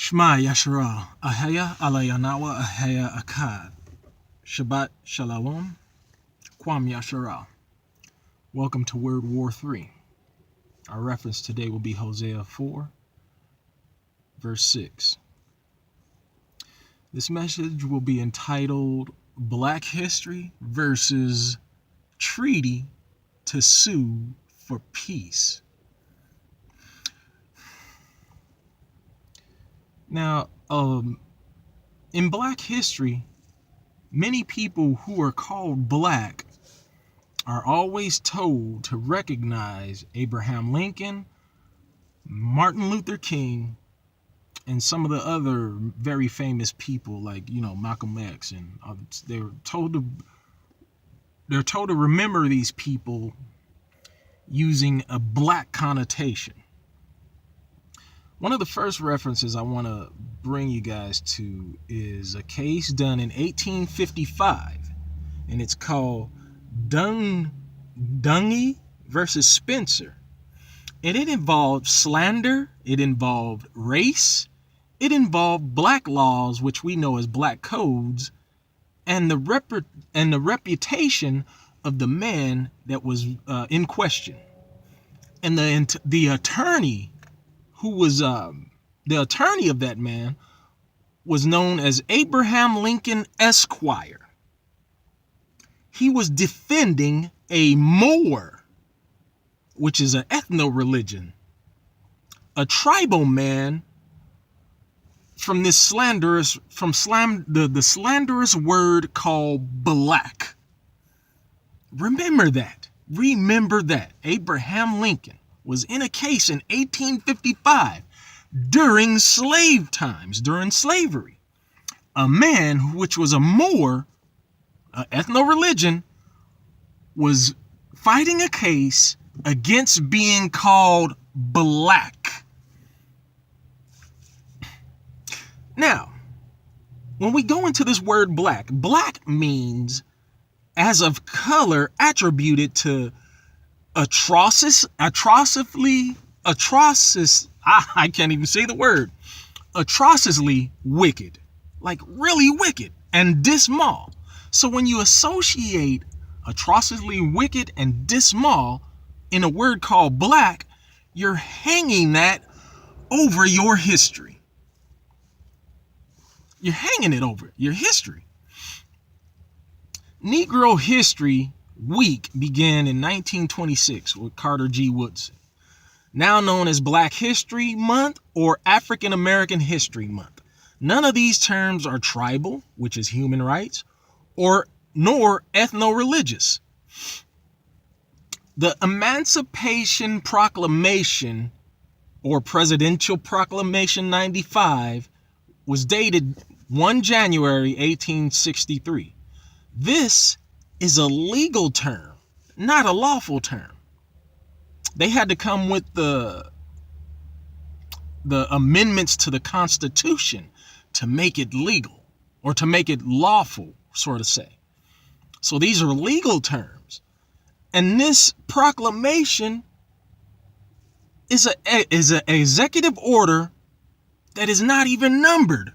Shami Yashar'Al, AHAYAH, Alahyanawah, AHAYAH, Accad. Shabbat, Shalom, Yashar'Al. Welcome to Word War 3. Our reference today will be Hosea 4, verse 6. This message will be entitled Black History versus Treaty to Sue for Peace. Now, in Black history, many people who are called Black are always told to recognize Abraham Lincoln, Martin Luther King, and some of the other very famous people like, Malcolm X and others. They're told to remember these people using a Black connotation. One of the first references I want to bring you guys to is a case done in 1855, and it's called Dungey versus Spencer. And it involved slander, it involved race, it involved black laws, which we know as black codes, and the reputation of the man that was in question. And the attorney who was the attorney of that man was known as Abraham Lincoln, Esquire. He was defending a Moor, which is an ethno-religion, a tribal man from this slanderous, the slanderous word called black. Remember that. Abraham Lincoln was in a case in 1855 during slave times, during slavery. A man which was a Moor, an ethno-religion, was fighting a case against being called black. Now, when we go into this word black, black means as of color attributed to atrociously, I can't even say the word, atrociously wicked, like really wicked, and dismal. So when you associate atrociously wicked and dismal in a word called black, you're hanging that over your history. You're hanging it over your history. Negro History Week began in 1926 with Carter G. Woodsen, now known as Black History Month or African American History Month. None of these terms are tribal, which is human rights, nor ethno-religious. The Emancipation Proclamation or Presidential Proclamation 95 was dated 1 January 1863. This is a legal term, not a lawful term. They had to come with the amendments to the Constitution to make it legal, or to make it lawful, sort of say. So these are legal terms. And this proclamation is an executive order that is not even numbered.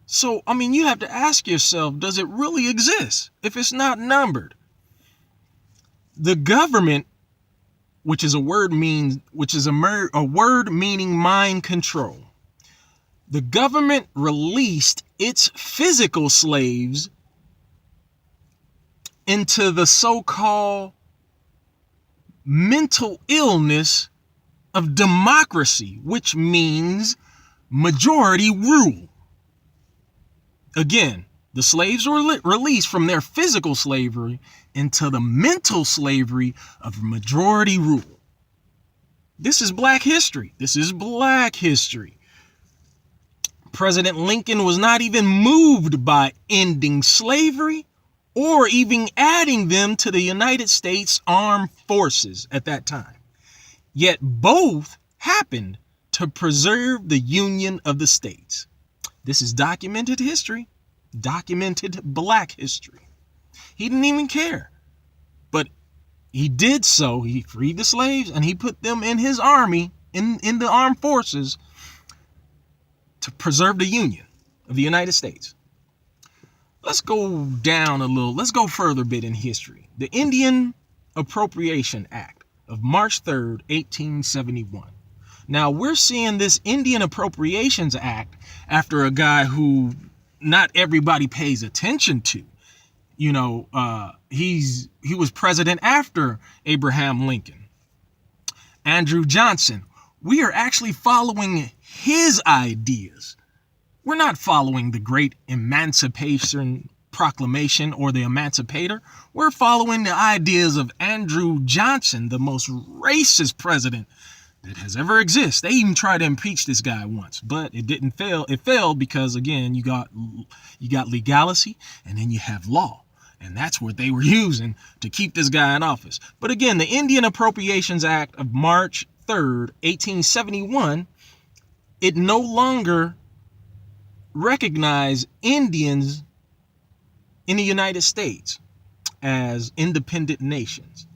So, you have to ask yourself, does it really exist if it's not numbered? The government, which is a word meaning mind control. The government released its physical slaves into the so-called mental illness of democracy, which means majority rule. Again, the slaves were released from their physical slavery into the mental slavery of majority rule. This is Black history. This is Black history. President Lincoln was not even moved by ending slavery or even adding them to the United States Armed Forces at that time. Yet both happened to preserve the union of the states. This is documented history, documented Black history. He didn't even care, but he did so. He freed the slaves and he put them in his army, in the armed forces, to preserve the Union of the United States. Let's go down a little. Let's go further a bit in history. The Indian Appropriation Act of March 3rd, 1871. Now, we're seeing this Indian Appropriations Act after a guy who not everybody pays attention to. You know, he was president after Abraham Lincoln. Andrew Johnson. We are actually following his ideas. We're not following the great Emancipation Proclamation or the Emancipator. We're following the ideas of Andrew Johnson, the most racist president that has ever existed. They even tried to impeach this guy once, but it didn't fail. It failed because, again, you got legality and then you have law. And that's what they were using to keep this guy in office. But again, the Indian Appropriations Act of March 3rd, 1871, it no longer recognized Indians in the United States as independent nations.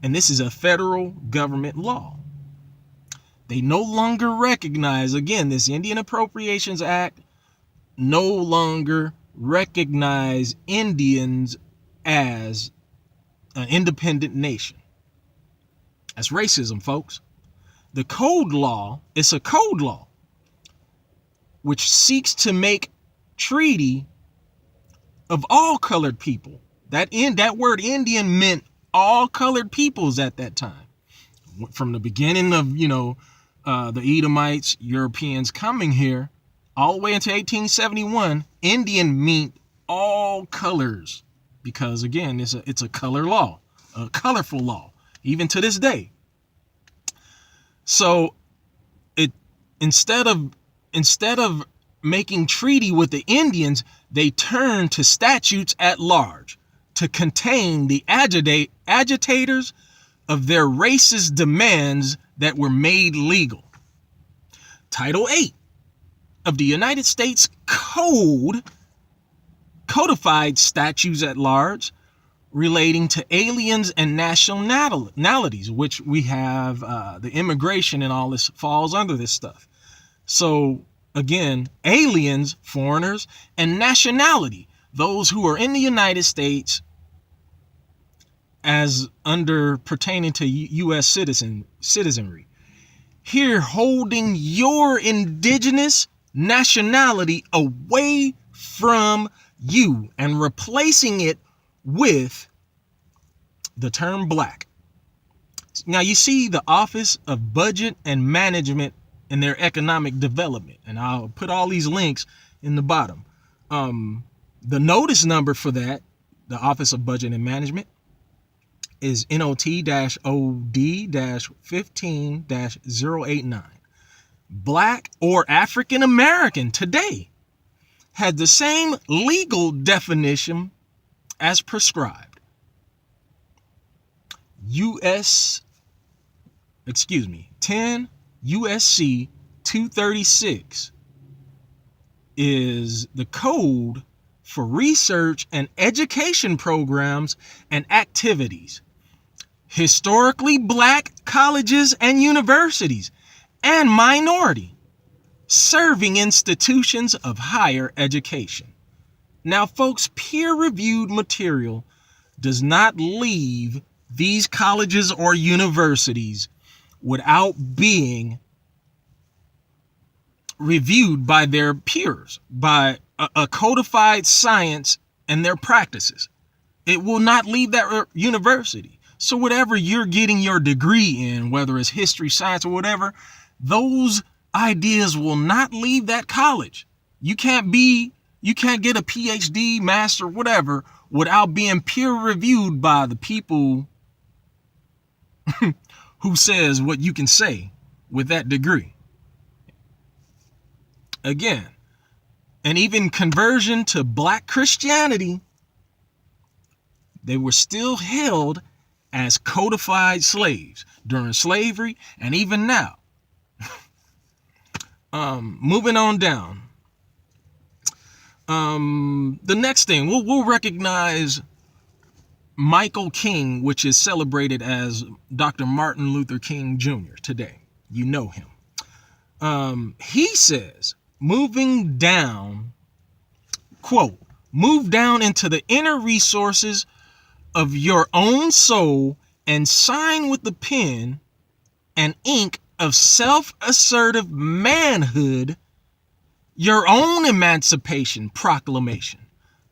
And this is a federal government law. They no longer recognize, again, this Indian Appropriations Act no longer recognize Indians as an independent nation. That's racism, folks. The code law is a code law which seeks to make treaty of all colored people. That word Indian meant all colored peoples at that time. From the beginning of, the Edomites, Europeans coming here, all the way into 1871, Indian meant all colors, because again, it's a color law, a colorful law, even to this day. So instead of making treaty with the Indians, they turned to statutes at large to contain the agitators of their racist demands that were made legal. Title 8 of the United States Code codified statutes at large relating to aliens and nationalities, which we have the immigration and all this falls under this stuff. So again, aliens, foreigners, and nationality, those who are in the United States as under pertaining to U.S. citizenry. Here, holding your indigenous nationality away from you and replacing it with the term black. Now, you see the Office of Budget and Management and their economic development, and I'll put all these links in the bottom. The notice number for that, the Office of Budget and Management, is NOT-OD-15-089. Black or African American today had the same legal definition as prescribed. 10 USC 236 is the code for research and education programs and activities. Historically black colleges and universities and minority serving institutions of higher education. Now, folks, peer-reviewed material does not leave these colleges or universities without being reviewed by their peers, by a codified science and their practices. It will not leave that university. So whatever you're getting your degree in, whether it's history, science, or whatever, those ideas will not leave that college. You can't get a PhD, master, whatever, without being peer reviewed by the people who says what you can say with that degree. Again, and even conversion to black Christianity, they were still held as codified slaves during slavery and even now. Moving on down. The next thing, we'll recognize Michael King, which is celebrated as Dr. Martin Luther King Jr. today. You know him. He says moving down, quote, move down into the inner resources of your own soul and sign with the pen and ink of self-assertive manhood your own emancipation proclamation,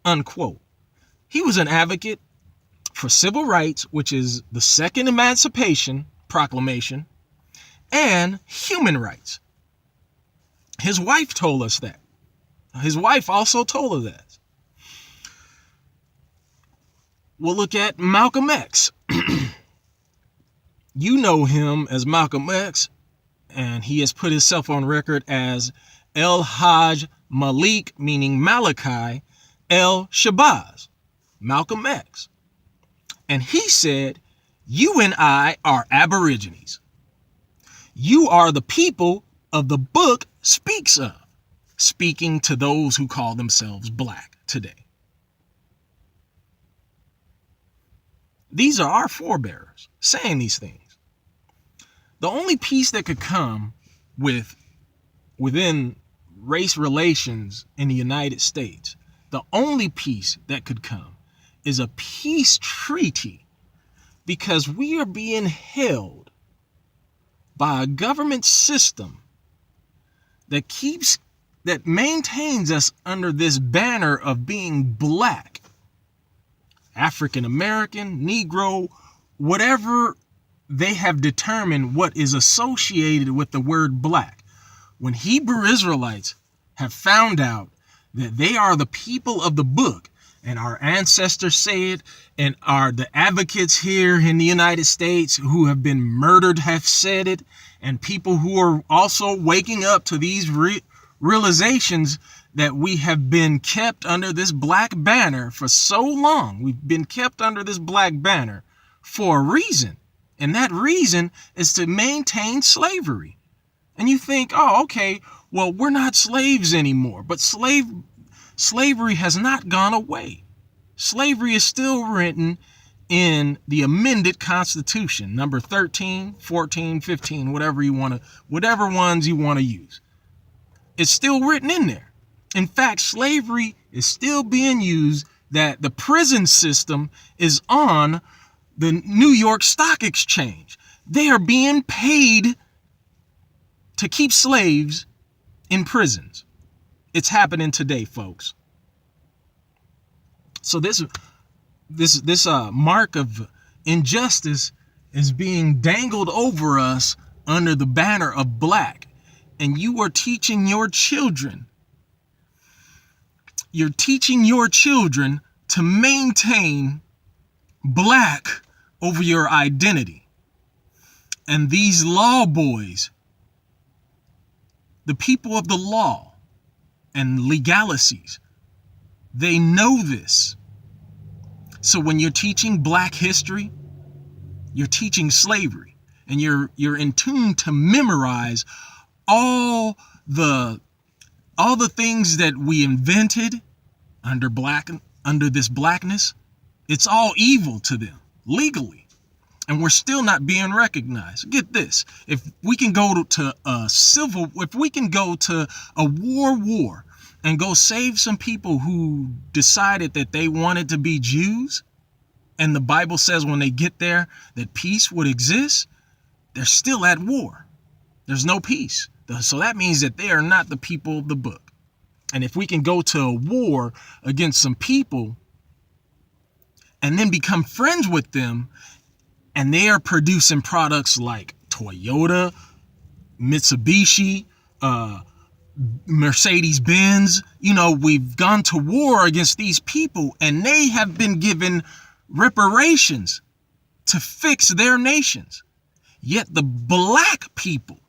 unquote. He was an advocate for civil rights, which is the second Emancipation Proclamation, and human rights. His wife told us that. His wife also told us that. We'll look at Malcolm X. You know him as Malcolm X, and he has put himself on record as El Hajj Malik, meaning Malachi, El Shabazz, Malcolm X. And he said, you and I are Aborigines. You are the people of the book speaks of, speaking to those who call themselves black today. These are our forebears saying these things. The only peace that could come within race relations in the United States, the only peace that could come is a peace treaty, because we are being held by a government system that maintains us under this banner of being black, African American, Negro, whatever they have determined what is associated with the word black. When Hebrew Israelites have found out that they are the people of the book, and our ancestors say it, and the advocates here in the United States who have been murdered have said it, and people who are also waking up to these realizations that we have been kept under this black banner for so long. We've been kept under this black banner for a reason, and that reason is to maintain slavery. And you think, oh, okay, well, we're not slaves anymore, but slavery has not gone away. Slavery is still written in the amended Constitution, number 13, 14, 15, whatever ones you want to use. It's still written in there. In fact, slavery is still being used, that the prison system is on the New York Stock Exchange. They are being paid to keep slaves in prisons. It's happening today, folks. So this mark of injustice is being dangled over us under the banner of black. And you are teaching your children. You're teaching your children to maintain black over your identity. And these law boys, the people of the law and legalities, they know this. So when you're teaching black history, you're teaching slavery, and you're in tune to memorize all the things that we invented under this blackness. It's all evil to them legally, and we're still not being recognized. Get this: if we can go to a war and go save some people who decided that they wanted to be Jews, and the Bible says when they get there that peace would exist, they're still at war. There's no peace. So that means that they are not the people of the book. And if we can go to a war against some people and then become friends with them, and they are producing products like Toyota, Mitsubishi, Mercedes-Benz, we've gone to war against these people, and they have been given reparations to fix their nations. Yet the black people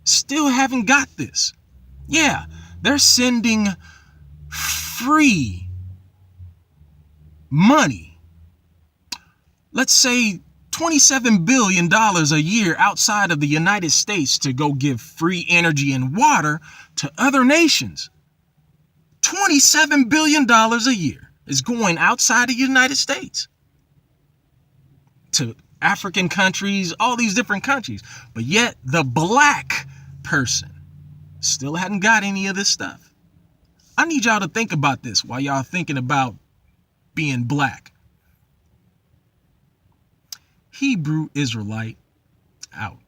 still haven't got this. Yeah, they're sending free money. Let's say $27 billion a year outside of the United States to go give free energy and water to other nations. $27 billion a year is going outside of the United States to African countries, all these different countries. But yet the black person Still hadn't got any of this stuff. I need y'all to think about this while y'all thinking about being black. Hebrew Israelite out.